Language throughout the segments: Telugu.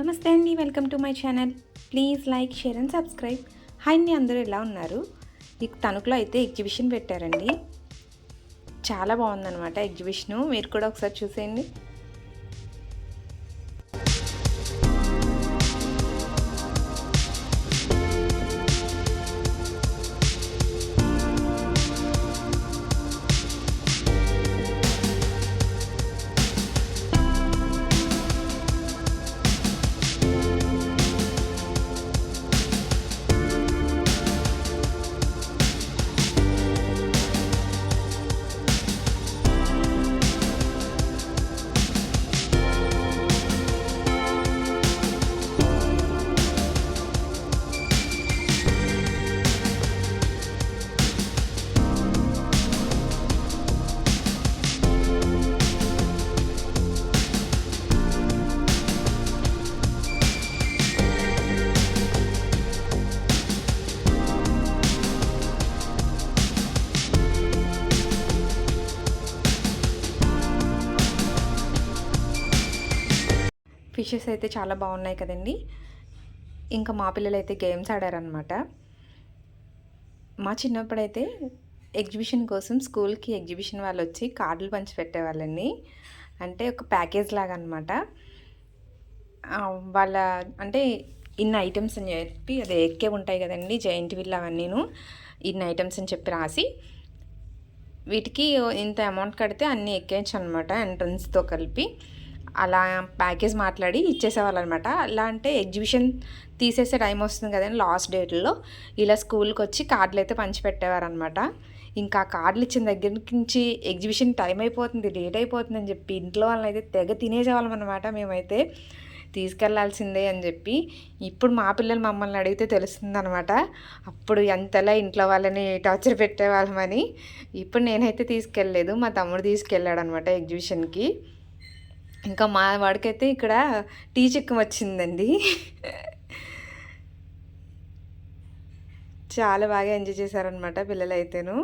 నమస్తే అండి, welcome to my channel. Please like, share and subscribe. Hi అండి, అందరూ ఎలా ఉన్నారు? ఈ తణుకులో అయితే ఎగ్జిబిషన్ పెట్టారండి. చాలా బాగుందన్నమాట ఎగ్జిబిషను. మీరు కూడా ఒకసారి చూసేయండి. ఫిషెస్ అయితే చాలా బాగున్నాయి కదండి. ఇంకా మా పిల్లలు అయితే గేమ్స్ ఆడారనమాట. మా చిన్నప్పుడైతే ఎగ్జిబిషన్ కోసం స్కూల్కి ఎగ్జిబిషన్ వాళ్ళు వచ్చి కార్డులు పంచి పెట్టేవాళ్ళండి. అంటే ఒక ప్యాకేజ్ లాగా అనమాట. వాళ్ళ అంటే ఇన్ని ఐటమ్స్ అని చెప్పి అదే ఎక్కే ఉంటాయి కదండి, జైంట్ వీల్ అవన్నీను. ఇన్ని ఐటమ్స్ అని చెప్పి రాసి వీటికి ఇంత అమౌంట్ కడితే అన్నీ ఎక్కేయచ్చు అనమాట, ఎంట్రన్స్తో కలిపి. అలా ప్యాకేజ్ మాట్లాడి ఇచ్చేసేవాళ్ళు అనమాట. అలా అంటే ఎగ్జిబిషన్ తీసేసే టైం వస్తుంది కదండి లాస్ట్ డేట్లో, ఇలా స్కూల్కి వచ్చి కార్డులు అయితే పంచిపెట్టేవారు అనమాట. ఇంకా కార్డులు ఇచ్చిన దగ్గర నుంచి ఎగ్జిబిషన్ టైం అయిపోతుంది, లేట్ అయిపోతుంది అని చెప్పి ఇంట్లో వాళ్ళని అయితే తెగ తినేసేవాళ్ళం అనమాట. మేమైతే తీసుకెళ్లాల్సిందే అని చెప్పి. ఇప్పుడు మా పిల్లలు మమ్మల్ని అడిగితే తెలుస్తుంది అనమాట అప్పుడు ఎంతలా ఇంట్లో వాళ్ళని టార్చర్ పెట్టేవాళ్ళమని. ఇప్పుడు నేనైతే తీసుకెళ్ళలేదు, మా తమ్ముడు తీసుకెళ్ళాడు అనమాట ఎగ్జిబిషన్కి. ఇంకా మా వాడికైతే ఇక్కడ టీ చిక్కం వచ్చిందండి. చాలా బాగా ఎంజాయ్ చేశారనమాట పిల్లలైతేను.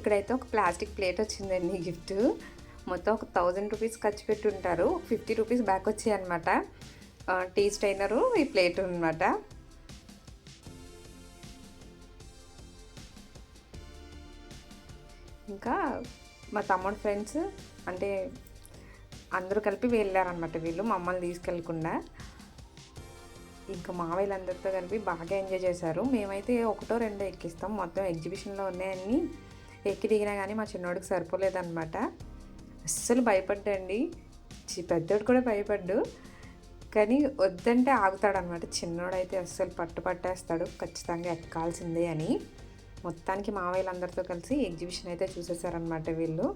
ఇక్కడైతే ఒక ప్లాస్టిక్ ప్లేట్ వచ్చిందండి గిఫ్ట్. మొత్తం ఒక 1000 రూపీస్ ఖర్చు పెట్టి ఉంటారు. 50 రూపీస్ బ్యాక్ వచ్చాయి అనమాట. టీ స్టైనరు, ఈ ప్లేట్ అనమాట. ఇంకా మా తమ్ముడు ఫ్రెండ్స్ అంటే అందరూ కలిపి వెళ్ళారనమాట. వీళ్ళు మమ్మల్ని తీసుకెళ్ళకుండా ఇంకా మావయ్యలందరితో కలిపి బాగా ఎంజాయ్ చేశారు. మేమైతే ఒకటో రెండో ఎక్కిస్తాం. మొత్తం ఎగ్జిబిషన్లో ఉన్నాయన్నీ ఎక్కి దిగినా కానీ మా చిన్నోడికి సరిపోలేదన్నమాట. అస్సలు భయపడ్డండి. పెద్దోడు కూడా భయపడ్డు, కానీ వద్దంటే ఆగుతాడనమాట. చిన్నోడైతే అస్సలు పట్టేస్తాడు, ఖచ్చితంగా ఎక్కాల్సిందే అని. మొత్తానికి మావయ్యలందరితో కలిసి ఎగ్జిబిషన్ అయితే చూసేసారనమాట వీళ్ళు.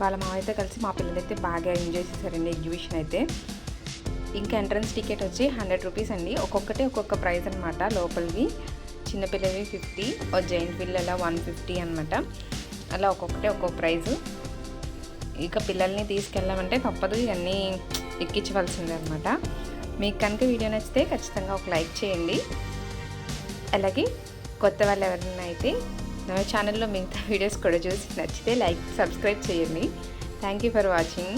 వాళ్ళ మావైతే కలిసి మా పిల్లలైతే బాగా ఎంజాయ్ చేశారండి ఎగ్జిబిషన్ అయితే. ఇంకా ఎంట్రన్స్ టికెట్ వచ్చి 100 రూపీస్ అండి. ఒక్కొక్కటి ఒక్కొక్క ప్రైస్ అనమాట. లోపలివి చిన్నపిల్లవి 50, ఓ జైంట్ వీల్ అలా 150 అనమాట. అలా ఒక్కొక్కటి ఒక్కొక్క ప్రైజు. ఇక పిల్లల్ని తీసుకెళ్ళామంటే తప్పదు, ఇవన్నీ ఎక్కించవలసిందే అనమాట. మీకు కనుక వీడియో నచ్చితే ఖచ్చితంగా ఒక లైక్ చేయండి. అలాగే కొత్త వాళ్ళు ఎవరైనా అయితే నా ఛానల్లో మిగతా వీడియోస్ కూడా చూసి నచ్చితే లైక్, సబ్స్క్రైబ్ చేయండి. Thank you for watching.